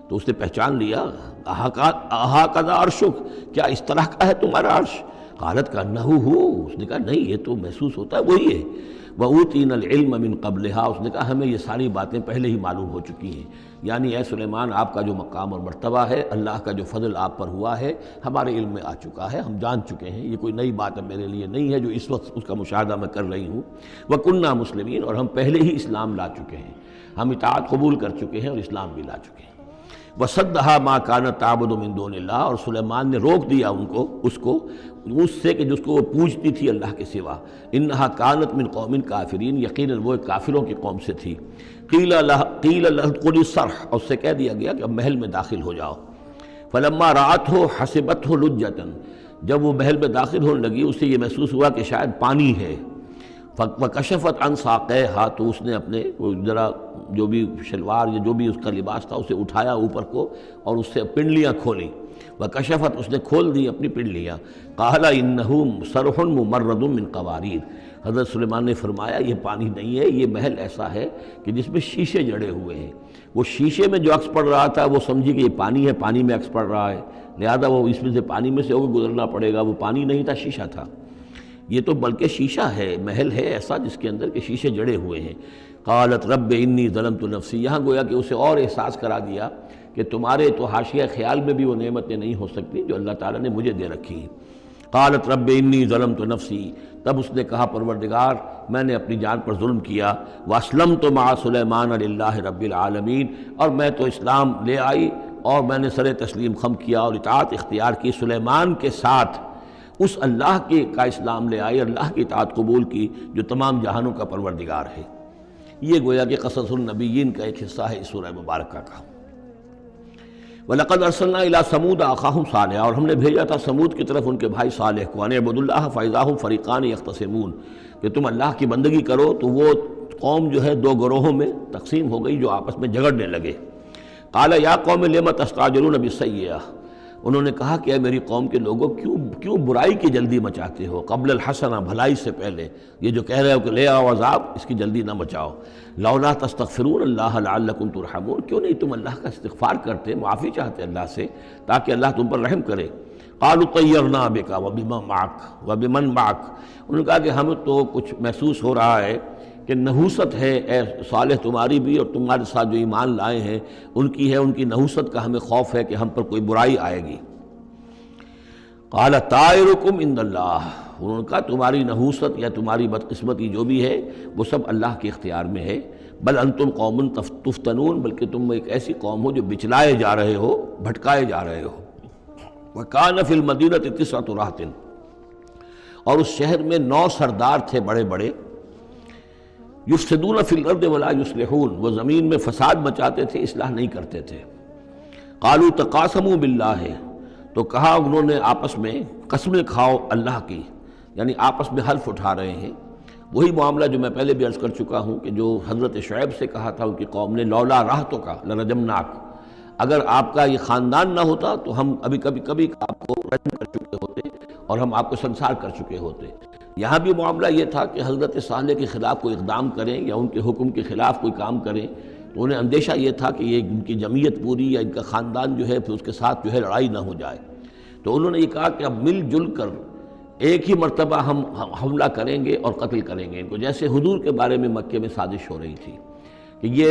تو اس نے پہچان لیا۔ اھٰکذا عرشک، کیا اس طرح کا ہے تمہارا عرش؟ قالت کانہ ہو، اس نے کہا نہیں، یہ تو محسوس ہوتا ہے وہی ہے۔ وَأُوتِينَا الْعِلْمَ مِنْ قَبْلِهَا، اس نے کہا ہمیں یہ ساری باتیں پہلے ہی معلوم ہو چکی ہیں، یعنی اے سلیمان آپ کا جو مقام اور مرتبہ ہے، اللہ کا جو فضل آپ پر ہوا ہے ہمارے علم میں آ چکا ہے، ہم جان چکے ہیں، یہ کوئی نئی بات میرے لیے نہیں ہے جو اس وقت اس کا مشاہدہ میں کر رہی ہوں۔ وَكُنَّا مُسْلِمِينَ، اور ہم پہلے ہی اسلام لا چکے ہیں، ہم اطاعت قبول کر چکے ہیں اور اسلام بھی لا چکے ہیں۔ وَصَدَّهَا مَا كَانَتْ تَعْبُدُ مِن دُونِ اللَّهِ، اور سلیمان نے روک دیا اس کو اس سے کہ جس کو وہ پوجتی تھی اللہ کے سوا۔ اِنَّهَا كَانَتْ مِن قَوْمٍ كَافِرِينَ، یقیناً وہ ایک کافروں کی قوم سے تھی۔ قِيلَ لَهَا ادْخُلِي الصَّرْحَ، اور اس سے کہہ دیا گیا کہ اب محل میں داخل ہو جاؤ۔ فَلَمَّا رَأَتْهُ حَسِبَتْهُ لُجَّةً، جب وہ محل میں داخل ہونے لگی اسے یہ محسوس ہوا کہ شاید پانی ہے۔ وکشفت عن ساقیہا، تو اس نے اپنے ذرا جو بھی شلوار یا جو بھی اس کا لباس تھا اسے اٹھایا اوپر کو اور اس سے پنڈلیاں کھولیں. وکشفت، اس نے کھول دی اپنی پنڈلیاں. قال انہ صرح ممرد من قواریر، حضرت سلیمان نے فرمایا یہ پانی نہیں ہے، یہ محل ایسا ہے کہ جس میں شیشے جڑے ہوئے ہیں. وہ شیشے میں جو عکس پڑ رہا تھا وہ سمجھی کہ یہ پانی ہے، پانی میں عکس پڑ رہا ہے، لہذا وہ اس میں سے پانی میں سے ہو کے گزرنا پڑے گا. وہ پانی نہیں تھا، شیشہ تھا. یہ تو بلکہ شیشہ ہے، محل ہے ایسا جس کے اندر کہ شیشے جڑے ہوئے ہیں. قالت رب انی ظلمت نفسی، یہاں گویا کہ اسے اور احساس کرا دیا کہ تمہارے تو حاشیہ خیال میں بھی وہ نعمتیں نہیں ہو سکتی جو اللہ تعالیٰ نے مجھے دے رکھی ہیں. قالت رب انی ظلمت نفسی، تب اس نے کہا پروردگار میں نے اپنی جان پر ظلم کیا. واسلمت مع سلیمان للہ رب العالمین، اور میں تو اسلام لے آئی اور میں نے سر تسلیم خم کیا اور اطاعت اختیار کی سلیمان کے ساتھ اس اللہ کا اسلام لے آئی، اللہ کی اطاعت قبول کی جو تمام جہانوں کا پروردگار ہے. یہ گویا کہ قصص النبیین کا ایک حصہ ہے اس سورہ مبارکہ کا. وَلَقَدْ أَرْسَلْنَا إِلَىٰ ثَمُودَ أَخَاهُمْ صَالِحًا، اور ہم نے بھیجا تھا سمود کی طرف ان کے بھائی صالح کو. أَنِ اعْبُدُوا اللَّهَ فَإِذَا هُمْ فَرِيقَانِ يَخْتَصِمُونَ، کہ تم اللہ کی بندگی کرو تو وہ قوم جو ہے دو گروہوں میں تقسیم ہو گئی جو آپس میں جھگڑنے لگے. قَالَ يَا قَوْمِ لِمَ تَسْتَعْجِلُونَ بِالسَّيِّئَةِ، انہوں نے کہا کہ اے میری قوم کے لوگوں کیوں برائی کی جلدی مچاتے ہو، قبل الحسنہ، بھلائی سے پہلے. یہ جو کہہ رہے ہو کہ لے آؤ عذاب، اس کی جلدی نہ مچاؤ. لولا تستغفرون اللہ لعلکم ترحمون، کیوں نہیں تم اللہ کا استغفار کرتے، معافی چاہتے اللہ سے تاکہ اللہ تم پر رحم کرے. قالوا طیرنا بک وبمن معک، انہوں نے کہا کہ ہمیں تو کچھ محسوس ہو رہا ہے کہ نحوست ہے اے صالح تمہاری بھی، اور تمہارے ساتھ جو ایمان لائے ہیں ان کی ہے، ان کی نحوست کا ہمیں خوف ہے کہ ہم پر کوئی برائی آئے گی. قال طائرکم عند اللہ، انہوں نے کہا تمہاری نحوست یا تمہاری بدقسمتی جو بھی ہے وہ سب اللہ کے اختیار میں ہے. بل انتم قوم تفتنون، بلکہ تم ایک ایسی قوم ہو جو بچلائے جا رہے ہو، بھٹکائے جا رہے ہو. وکان فی المدینہ 9 رہط، اور اس شہر میں 9 سردار تھے بڑے بڑے. یفسدون فی الارض ولا یصلحون، وہ زمین میں فساد مچاتے تھے، اصلاح نہیں کرتے تھے. قالوا تقاسموا باللہ، تو کہا انہوں نے آپس میں قسمیں کھاؤ اللہ کی، یعنی آپس میں حلف اٹھا رہے ہیں. وہی معاملہ جو میں پہلے بھی عرض کر چکا ہوں کہ جو حضرت شعیب سے کہا تھا ان کی قوم نے، لولا رہتک لرجمناک، اگر آپ کا یہ خاندان نہ ہوتا تو ہم ابھی کبھی آپ کو رجم کر چکے ہوتے اور ہم آپ کو سنسار کر چکے ہوتے. یہاں بھی معاملہ یہ تھا کہ حضرت صالح کے خلاف کوئی اقدام کریں یا ان کے حکم کے خلاف کوئی کام کریں تو انہیں اندیشہ یہ تھا کہ یہ ان کی جمعیت پوری یا ان کا خاندان جو ہے پھر اس کے ساتھ جو ہے لڑائی نہ ہو جائے. تو انہوں نے یہ کہا کہ اب مل جل کر ایک ہی مرتبہ ہم حملہ کریں گے اور قتل کریں گے ان کو، جیسے حضور کے بارے میں مکے میں سازش ہو رہی تھی کہ یہ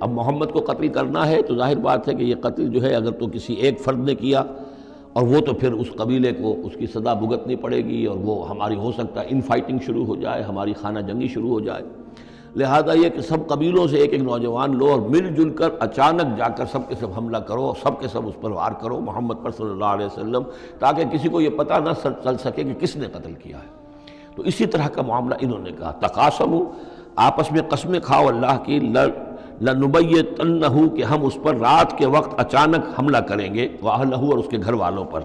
اب محمد کو قتل کرنا ہے. تو ظاہر بات ہے کہ یہ قتل جو ہے اگر تو کسی ایک فرد نے کیا اور وہ تو پھر اس قبیلے کو اس کی سزا بھگتنی پڑے گی، اور وہ ہماری ہو سکتا ہے ان فائٹنگ شروع ہو جائے، ہماری خانہ جنگی شروع ہو جائے. لہذا یہ کہ سب قبیلوں سے ایک ایک نوجوان لو اور مل جل کر اچانک جا کر سب کے سب حملہ کرو، سب کے سب اس پر وار کرو محمد پر صلی اللہ علیہ وسلم، تاکہ کسی کو یہ پتہ نہ چل سکے کہ کس نے قتل کیا ہے. تو اسی طرح کا معاملہ انہوں نے کہا. تقاسموا، آپس میں قسمیں کھاؤ اللہ کی، لنبیتنہ، کہ ہم اس پر رات کے وقت اچانک حملہ کریں گے، واہلہ، اور اس کے گھر والوں پر.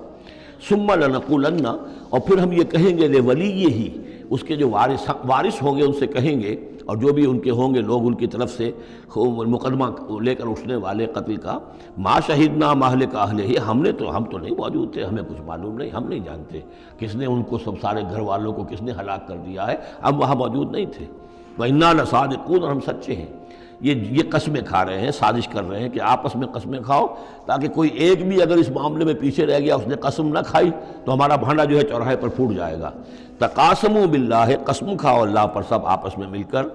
ثم لنقولن، اور پھر ہم یہ کہیں گے لولیہ، اس کے جو وارث ہوں گے ان سے کہیں گے، اور جو بھی ان کے ہوں گے لوگ ان کی طرف سے مقدمہ لے کر اٹھنے والے قتل کا، ما شہدنا مہلک اہلہ، ہم تو نہیں موجود تھے، ہمیں کچھ معلوم نہیں، ہم نہیں جانتے کس نے ان کو سب سارے گھر والوں کو کس نے ہلاک کر دیا ہے، ہم وہاں موجود نہیں تھے. وَإِنَّا لَصَادِقُونَ، اور ہم سچے ہیں. یہ قسمیں کھا رہے ہیں، سازش کر رہے ہیں کہ آپس میں قسمیں کھاؤ تاکہ کوئی ایک بھی اگر اس معاملے میں پیچھے رہ گیا، اس نے قسم نہ کھائی تو ہمارا بھانڈا جو ہے چوراہے پر پھوٹ جائے گا. تقاسموا باللہ، قسم کھاؤ اللہ پر سب آپس میں مل کر.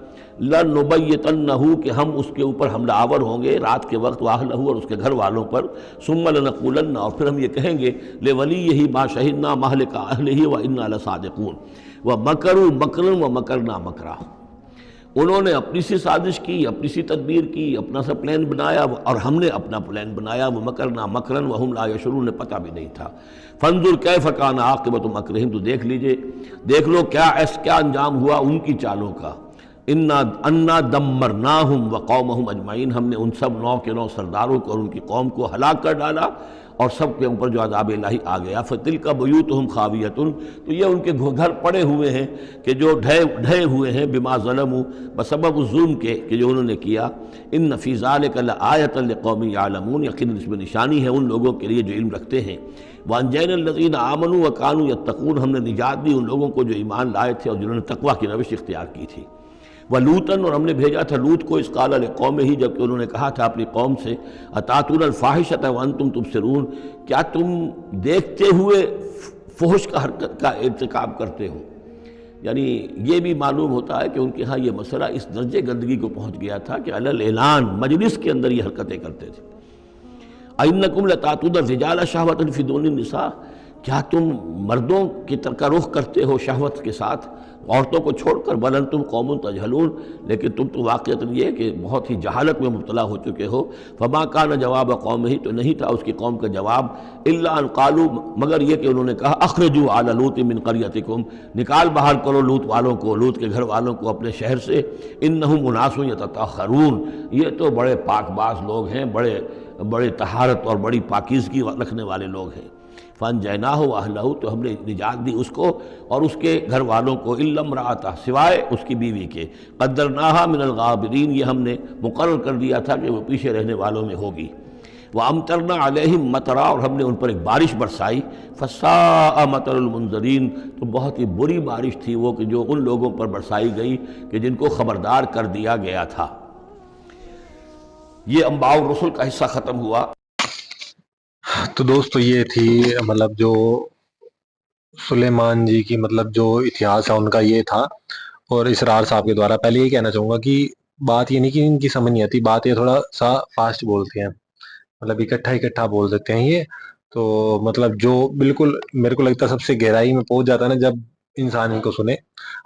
لنبیتنہ، کہ ہم اس کے اوپر حملہ آور ہوں گے رات کے وقت، واہلہ، اور اس کے گھر والوں پر. ثم لنقولن، اور پھر ہم یہ کہیں گے لولیہ ما شہدنا مہلک اہلہ وإنا لصادقون. ومکروا مکرا ومکرنا مکرا، انہوں نے اپنی سی سازش کی، اپنی سی تدبیر کی، اپنا سا پلان بنایا، اور ہم نے اپنا پلان بنایا. وہ مکرنا مکرن وہم لا یشعرون، پتہ بھی نہیں تھا. فانظر کیف کان عاقبۃ مکرہم، تو دیکھ لو کیا انجام ہوا ان کی چالوں کا. انا دمرناہم وقومہم اجمعین، ہم نے ان سب 9 کے 9 سرداروں کو اور ان کی قوم کو ہلاک کر ڈالا اور سب کے اوپر جو عذاب الہی آ گیا۔ فَتِلْكَ بُيُوتُهُمْ خَاوِيَةٌ، تو یہ ان کے گھر پڑے ہوئے ہیں کہ جو ڈھے ہوئے ہیں، بما ظلموا، بسبب ظلم کے کہ جو انہوں نے کیا۔ ان فی ذلک لآیۃ لقوم یعلمون، یقیناً اس میں نشانی ہے ان لوگوں کے لیے جو علم رکھتے ہیں۔ وانجینا الذین آمنوا وکانوا یتقون، ہم نے نجات دی ان لوگوں کو جو ایمان لائے تھے اور جنہوں نے تقویٰ کی روش اختیار کی تھی۔ وَلُوطًا، اور ہم نے بھیجا تھا لوط کو، اذ قال لقومہ، جب کہ انہوں نے کہا تھا اپنی قوم سے، اتاتون الفاحشۃ وانتم تبصرون، کیا تم دیکھتے ہوئے فحش کا حرکت کا ارتکاب کرتے ہو؟ یعنی یہ بھی معلوم ہوتا ہے کہ ان کے ہاں یہ مسئلہ اس درجے گندگی کو پہنچ گیا تھا کہ علی الاعلان مجلس کے اندر یہ حرکتیں کرتے تھے۔ اَإِنَّكُمْ لَتَأْتُونَ الرِّجَالَ شَهْوَةً فِي دُونِ النِّسَاءِ، کیا تم مردوں کی طرف کا رخ کرتے ہو شہوت کے ساتھ عورتوں کو چھوڑ کر؟ بل انتم قوم تجہلون، لیکن تم تو واقعتاً یہ کہ بہت ہی جہالت میں مبتلا ہو چکے ہو۔ فما کان جواب قومہ، تو نہیں تھا اس کی قوم کا جواب، الا ان قالوا، مگر یہ کہ انہوں نے کہا، اخرجوا آل لوط من قریتکم، نکال باہر کرو لوط والوں کو، لوط کے گھر والوں کو اپنے شہر سے، انہم اناس یتطہرون، یہ تو بڑے پاک باز لوگ ہیں، بڑے طہارت اور بڑی پاکیزگی رکھنے والے لوگ ہیں۔ فانجیناہ واہلہ، تو ہم نے نجات دی اس کو اور اس کے گھر والوں کو، الا امرأتہ، سوائے اس کی بیوی کے، قدرناہا من الغابرین، یہ ہم نے مقرر کر دیا تھا کہ وہ پیچھے رہنے والوں میں ہوگی۔ وَأَمْطَرْنَا عَلَيْهِمْ مَطَرًا، اور ہم نے ان پر ایک بارش برسائی، فَسَاءَ مَطَرُ الْمُنذَرِينَ، تو بہت ہی بری بارش تھی وہ کہ جو ان لوگوں پر برسائی گئی کہ جن کو خبردار کر دیا گیا تھا۔ یہ انباء الرسل کا حصہ ختم ہوا۔ تو دوستو یہ تھی مطلب جو سلیمان جی کی مطلب جو اتہاس ہے ان کا یہ تھا، اور اسرار صاحب کے دوارا پہلے یہ کہنا چاہوں گا کہ بات یہ نہیں کہ ان کی سمجھ نہیں آتی، بات یہ تھوڑا سا فاسٹ بولتے ہیں، مطلب اکٹھا بول سکتے ہیں یہ تو مطلب جو بالکل میرے کو لگتا ہے سب سے گہرائی میں پہنچ جاتا ہے نا جب انسان ان کو سنے۔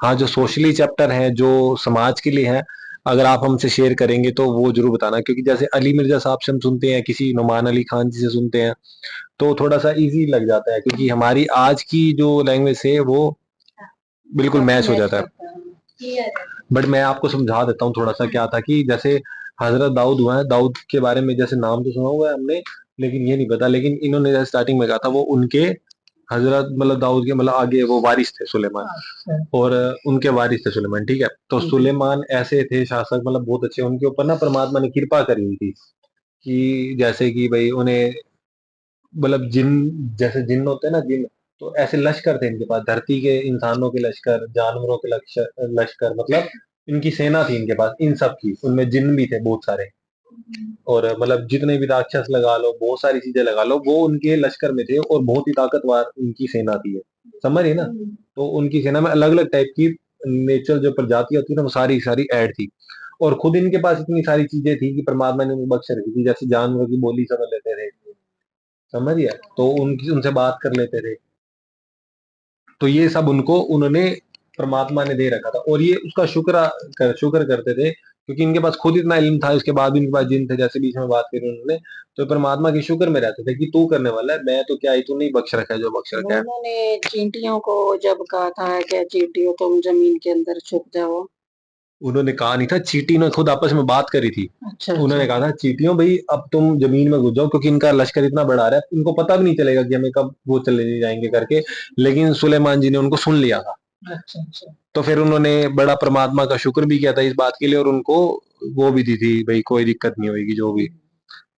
ہاں جو سوشلی چیپٹر ہیں جو سماج کے لیے ہیں، اگر آپ ہم سے شیئر کریں گے تو وہ ضرور بتانا، کیونکہ جیسے علی مرزا صاحب سے ہم سنتے ہیں، کسی نعمان علی خان جی سے سنتے ہیں تو تھوڑا سا ایزی لگ جاتا ہے، کیونکہ ہماری آج کی جو لینگویج سے وہ بالکل میچ ہو جاتا ہے۔ بٹ میں آپ کو سمجھا دیتا ہوں تھوڑا سا کیا تھا کہ جیسے حضرت داؤد ہوا ہے، داؤد کے بارے میں جیسے نام تو سنا ہوا ہے ہم نے لیکن یہ نہیں پتا، لیکن انہوں نے اسٹارٹنگ میں کہا تھا وہ ان کے حضرت مطلب داؤد کے مطلب آگے وہ وارث تھے سلیمان، اور ان کے وارث تھے سلیمان، ٹھیک ہے۔ تو سلیمان ایسے تھے شاسک، مطلب بہت اچھے، ان کے اوپر نا پرماتما نے کرپا کری ہوئی تھی کہ جیسے کہ بھائی انہیں مطلب جن جیسے جن ہوتے ہیں نا جن، تو ایسے لشکر تھے ان کے پاس، دھرتی کے انسانوں کے لشکر، جانوروں کے لشکر، مطلب ان کی سینا تھی ان کے پاس، ان سب کی، ان میں جن بھی تھے بہت سارے، اور مطلب جتنے بھی راکشس لگا لو، بہت ساری چیزیں لگا لو، وہ ان کے لشکر میں تھے اور بہت ہی طاقتور ان کی سینا تھی، سمجھ نا۔ تو ان کی سینا میں الگ الگ ٹائپ کی نیچر جو پرجاتی ہوتی ہے نا وہ ساری ایڈ تھی، اور خود ان کے پاس اتنی ساری چیزیں تھی کہ پرماتما نے انہیں بخش رکھی تھی، جیسے جانوروں کی بولی سمجھ لیتے تھے، سمجھ گیا، تو ان سے بات کر لیتے تھے، تو یہ سب ان کو انہوں نے پرماتما نے دے رکھا تھا، اور یہ اس کا شکر کرتے تھے کیونکہ ان کے پاس خود اتنا علم تھا، اس کے بعد بھی ان کے پاس جن تھے، جیسے بیچ میں بات کری انہوں نے، تو پرماتما کے شکر میں رہتے تھے کہ تو کرنے والا ہے، میں تو کیا ہی، تو نہیں بخش رکھا ہے جو بخش رکھا ہے۔ انہوں نے چینٹیوں کو جب کہا تھا کہ چینٹیوں تم زمین کے اندر چھپ جاؤ، انہوں نے کہا نہیں تھا، چیٹی نے خود آپس میں بات کری تھی، اچھا انہوں نے کہا تھا چیٹیوں بھائی اب تم زمین میں گھس جاؤ، کیونکہ ان کا لشکر اتنا بڑا رہا ہے، ان کو پتہ بھی نہیں چلے گا کہ ہمیں کب وہ چلے جائیں گے کر کے، لیکن سلیمان جی نے ان کو سن لیا تھا، تو پھر انہوں نے بڑا پرماتما کا شکر بھی کیا تھا اس بات کے لیے، اور ان کو وہ بھی دی تھی بھائی کوئی دقت نہیں ہوئے گی جو بھی،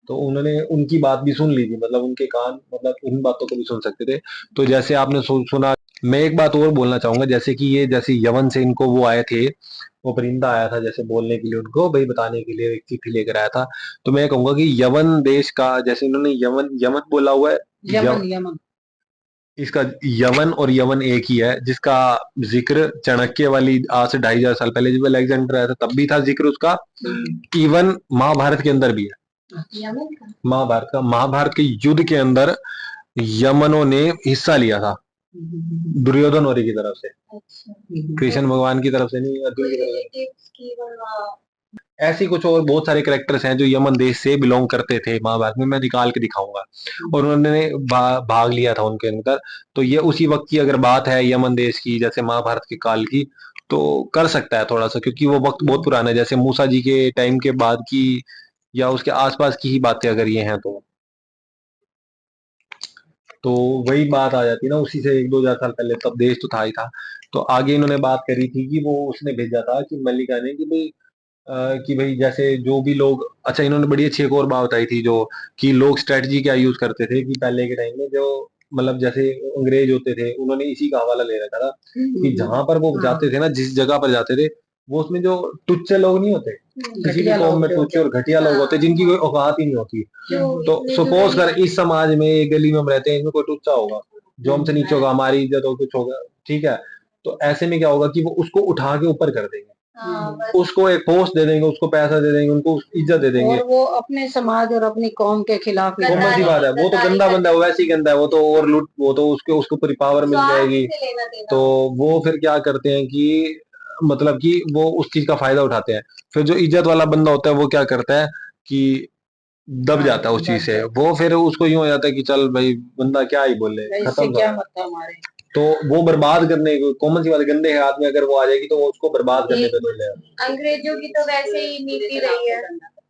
تو انہوں نے ان کی بات بھی سن لی تھی، مطلب ان کے کان مطلب ان باتوں کو بھی سن سکتے تھے۔ تو جیسے آپ نے سنا، میں ایک بات اور بولنا چاہوں گا، جیسے کہ یہ جیسے یمن سے ان کو وہ آئے تھے، وہ پرندہ آیا تھا جیسے بولنے کے لیے ان کو بھائی بتانے کے لیے ایک چٹھی لے کر آیا تھا، تو میں کہوں گا کہ یمن دیش کا جیسے انہوں نے یمن بولا ہوا ہے، یمن اس کا یمن اور یمن ایک ہی ہے، جس کا ذکر چڑکیہ والی آج سے 2500 سال پہلے جب الیگزینڈر آیا تھا تب بھی تھا ذکر اس کا، ایون مہا بھارت کے اندر بھی ہے، مہا بھارت کے یدھ کے اندر یمنوں نے حصہ لیا تھا دریودھن اوری کی طرف سے، کرشن بھگوان کی طرف سے نہیں، ارجن کی طرف سے۔ ایسی کچھ اور بہت سارے کریکٹرز ہیں جو یمن دیش سے بلونگ کرتے تھے مہا بھارت میں نکال کے دکھاؤں گا، اور انہوں نے بھاگ لیا تھا ان کے اندر، تو یہ اسی وقت کی اگر بات ہے یمن دیش کی، جیسے مہا بھارت کے کال کی، تو کر سکتا ہے تھوڑا سا، کیونکہ وہ وقت بہت پرانا ہے، جیسے موسیٰ جی کے ٹائم کے بعد کی یا اس کے آس پاس کی ہی باتیں اگر یہ ہیں تو تو وہی بات آ جاتی ہے نا, اسی سے 1-2 ہزار سال پہلے تب دیش تو تھا ہی تھا. تو آگے انہوں نے بات کری تھی کہ وہ اس نے بھیجا تھا کہ ملکہ نے کہ بھئی جیسے جو بھی لوگ, اچھا انہوں نے بڑی اچھی ایک اور بات بتائی تھی جو کہ لوگ اسٹریٹجی کیا یوز کرتے تھے کہ پہلے کے ٹائم میں جو مطلب جیسے انگریز ہوتے تھے, انہوں نے اسی کا حوالہ لے رکھا تھا کہ جہاں پر وہ جاتے تھے نا, جس جگہ پر جاتے تھے, وہ اس میں جو ٹچے لوگ نہیں ہوتے, کسی بھی قوم میں ٹچے اور گھٹیا لوگ ہوتے جن کی کوئی اوقات ہی نہیں ہوتی. تو سپوز کر اس سماج میں ایک گلی میں ہم رہتے ہیں, ان میں کوئی ٹچا ہوگا جو ہم سے نیچے ہوگا, ہماری عزت ہو, کچھ ہوگا, ٹھیک ہے, تو ایسے میں کیا ہوگا کہ وہ اس کو اٹھا کے اوپر کر دیں گے, اس کو ایک پوسٹ دے دیں گے, اس کو پیسہ دے دیں گے, ان کو عزت دے دیں گے, اور وہ اپنے سماج اور اپنی قوم کے خلاف ہی کامن سی بات ہے. وہ تو گندا بندہ ہے, ویسے ہی گندا ہے وہ تو, اور لوٹ, وہ تو اس کو پوری پاور مل جائے گی. تو وہ پھر کیا کرتے ہیں کہ مطلب کہ وہ اس چیز کا فائدہ اٹھاتے ہیں. پھر جو عزت والا بندہ ہوتا ہے وہ کیا کرتا ہے کہ دب جاتا ہے اس چیز سے, وہ پھر اس کو یوں ہو جاتا ہے کہ چل بھائی بندہ کیا ہی بولے, ختم. تو وہ برباد کرنے کو, کامن سی بات ہے, گندے ہاتھ میں اگر وہ آ جائے گی تو وہ اس کو برباد کرنے پہ چلے گا. انگریزوں کی تو ویسے ہی نیتی رہی ہے,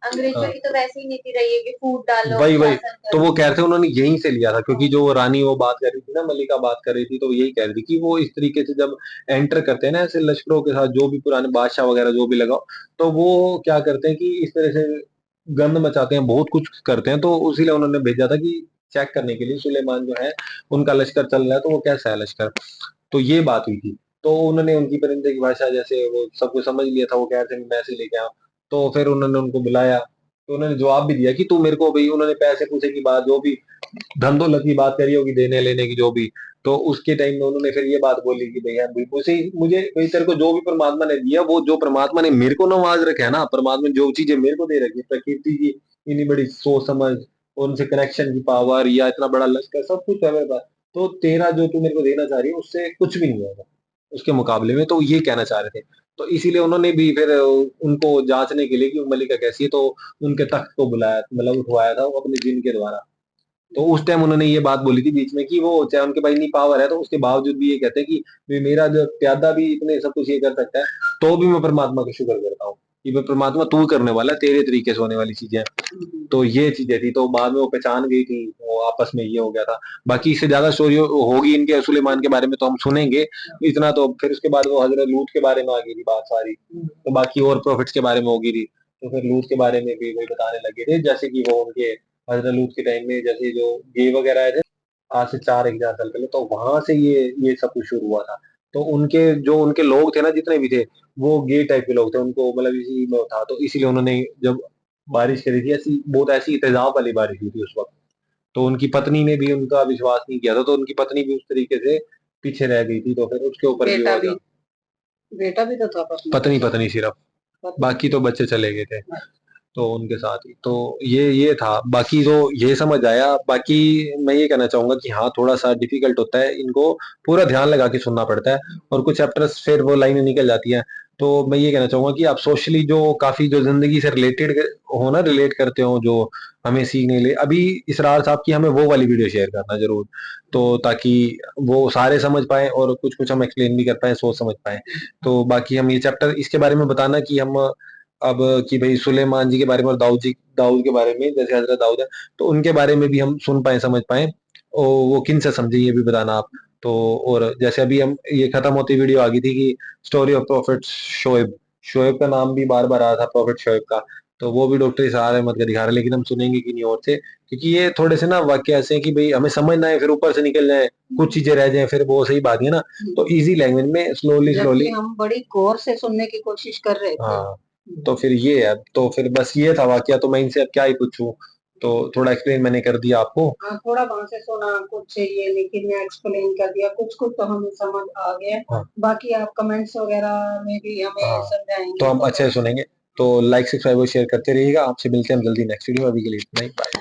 انگریزوں کی تو ویسے ہی نیتی رہی ہے کہ پھوٹ ڈالو. وہی تو وہ کہتے ہیں انہوں نے یہیں سے لیا تھا, کیونکہ جو رانی وہ بات کر رہی تھی نا, ملکہ بات کر رہی تھی, تو یہی کہہ رہی تھی کہ وہ اس طریقے سے جب انٹر کرتے ہیں نا ایسے لشکروں کے ساتھ, جو بھی پرانے بادشاہ وغیرہ جو بھی لگاؤ, تو وہ کیا کرتے ہیں کہ اس طرح سے گند مچاتے ہیں, بہت کچھ کرتے ہیں. تو اسی لیے انہوں نے بھیجا تھا کہ چیک کرنے کے لیے سلیمان جو ہے ان کا لشکر چل رہا ہے تو وہ کیسا ہے لشکر. تو یہ بات ہوئی تھی. تو انہوں نے ان کی پرندے کی بھاشا جیسے وہ سب کچھ سمجھ لیا تھا, وہ کہہ رہے تھے میں ایسے لے کے آؤں. تو پھر انہوں نے ان کو بلایا, تو انہوں نے جواب بھی دیا کہ تو میرے کو بھائی, انہوں نے پیسے پوچھے کی بات, جو بھی دھن دولت کی بات کری ہوگی, دینے لینے کی جو بھی, تو اس کے ٹائم میں انہوں نے پھر یہ بات بولی کہ بھائی مجھے تیرے کو جو بھی پرماتما نے دیا, وہ جو پرماتما نے میرے کو نواز رکھا ہے نا, پرماتما نے جو چیزیں میرے کو دے رکھی ہے, پرکرتی کی اتنی بڑی سوچ سمجھ, ان سے کنیکشن کی پاور, یا اتنا بڑا لشکر, سب کچھ ہے میرے پاس, تو تیرا جو تو میرے کو دینا چاہ رہی ہے اس سے کچھ بھی نہیں ہوگا اس کے مقابلے میں. تو یہ کہنا چاہ رہے تھے. تو اسی لیے انہوں نے بھی پھر ان کو جانچنے کے لیے کہ ملکہ کیسی ہے, تو ان کے تخت کو بلایا, مطلب اٹھوایا تھا وہ اپنے جن کے دوارا. تو اس ٹائم انہوں نے یہ بات بولی تھی بیچ میں کہ وہ چاہے ان کے پاس اتنی پاور ہے, تو اس کے باوجود بھی یہ کہتے ہیں کہ میرا جو پیادہ بھی اتنے سب کچھ یہ کر سکتا ہے, تو بھی میں پرماتما کا شکر کرتا ہوں کہ میں پرماتما تو کرنے والا ہے, تیرے طریقے سے ہونے والی چیزیں. تو یہ چیزیں تھی, تو بعد میں وہ پہچان گئی تھی, وہ آپس میں یہ ہو گیا تھا. باقی اس سے زیادہ اسٹوری ہوگی ان کے سلیمان کے بارے میں, تو ہم سنیں گے اتنا. تو پھر اس کے بعد وہ حضرت لوط کے بارے میں آ گئی تھی بات ساری, تو باقی اور پروفٹس کے بارے میں ہوگی تھی. تو پھر لوط کے بارے میں بھی وہی بتانے لگے تھے, جیسے کہ وہ ان کے حضرت لوط کے ٹائم میں جیسے جو گے وغیرہ آئے تھے آج سے 4-1 ہزار سال پہلے, تو وہاں سے یہ سب کچھ شروع ہوا تھا. تو ان کے لوگ تھے نا, جتنے بھی تھے, وہ گے ٹائپ کے لوگ تھے, ان کو مطلب اسی میں تھا. تو اسی لیے انہوں نے جب بارش کری تھی, ایسی بہت ایسی تیزاب والی بارش ہوئی تھی اس وقت, تو ان کی پتنی نے بھی ان کا وشواس نہیں کیا تھا, تو ان کی پتنی بھی اس طریقے سے پیچھے رہ گئی تھی. تو پھر اس کے اوپر بھی ہوا تھا, بیٹا بھی تو تھا, پتنی صرف, باقی تو بچے چلے گئے تھے تو ان کے ساتھ ہی. تو یہ تھا. باقی تو یہ سمجھ آیا. باقی میں یہ کہنا چاہوں گا کہ ہاں تھوڑا سا ڈیفیکلٹ ہوتا ہے, ان کو پورا دھیان لگا کے سننا پڑتا ہے, اور کچھ چیپٹرز پھر وہ لائنیں نکل جاتی ہیں. تو میں یہ کہنا چاہوں گا کہ آپ سوشلی جو کافی جو زندگی سے ریلیٹڈ ہو نا, ریلیٹ کرتے ہو, جو ہمیں سیکھنے لے, ابھی اسرار صاحب کی ہمیں وہ والی ویڈیو شیئر کرنا ضرور, تو تاکہ وہ سارے سمجھ پائیں, اور کچھ ہم ایکسپلین بھی کر پائیں, سوچ سمجھ پائیں. تو باقی ہم یہ چیپٹر اس کے بارے میں بتانا کہ ہم اب کہ بھئی سلیمان جی کے بارے میں, اور داؤد کے بارے میں, جیسے حضرت داؤد ہے, تو ان کے بارے میں بھی ہم سن پائیں, سمجھ پائیں, اور وہ کن سے سمجھیں یہ بھی بتانا آپ. تو اور جیسے ابھی ہم یہ ختم ہوتی ویڈیو آ گئی تھی کہ اسٹوری آف پروفٹ شعیب کا نام بھی بار بار آیا تھا, پروفٹ شعیب کا, تو وہ بھی ڈاکٹر اسرار احمد کا دکھا رہے ہیں, لیکن ہم سنیں گے کہ نہیں اور سے, کیونکہ یہ تھوڑے سے نا واقعہ ایسے ہیں کہ بھئی ہمیں سمجھ نہ آئے, پھر اوپر سے نکل جائیں, کچھ چیزیں رہ جائیں, پھر وہ صحیح بات ہے نا. تو ایزی لینگویج میں سلولی ہم بڑی غور سے سننے کی کوشش کر رہے تھے. ہاں, تو پھر یہ ہے. تو پھر بس یہ تھا واقعہ. تو میں ان سے اب کیا ہی پوچھوں, تو تھوڑا ایکسپلین میں نے کر دیا آپ کو. تھوڑا وہاں سے سنا, کچھ یہ لیکن میں ایکسپلین کر دیا, کچھ تو ہمیں سمجھ آ گیا. باقی آپ کمنٹس وغیرہ میں بھی ہمیں سمجھائیں گے, تو ہم اچھے سنیں گے. تو لائک سبسکرائب اور شیئر کرتے رہیے گا. آپ سے ملتے ہیں ہم جلدی نیکسٹ ویڈیو. ابھی کے لیے اتنا ہی, بائے.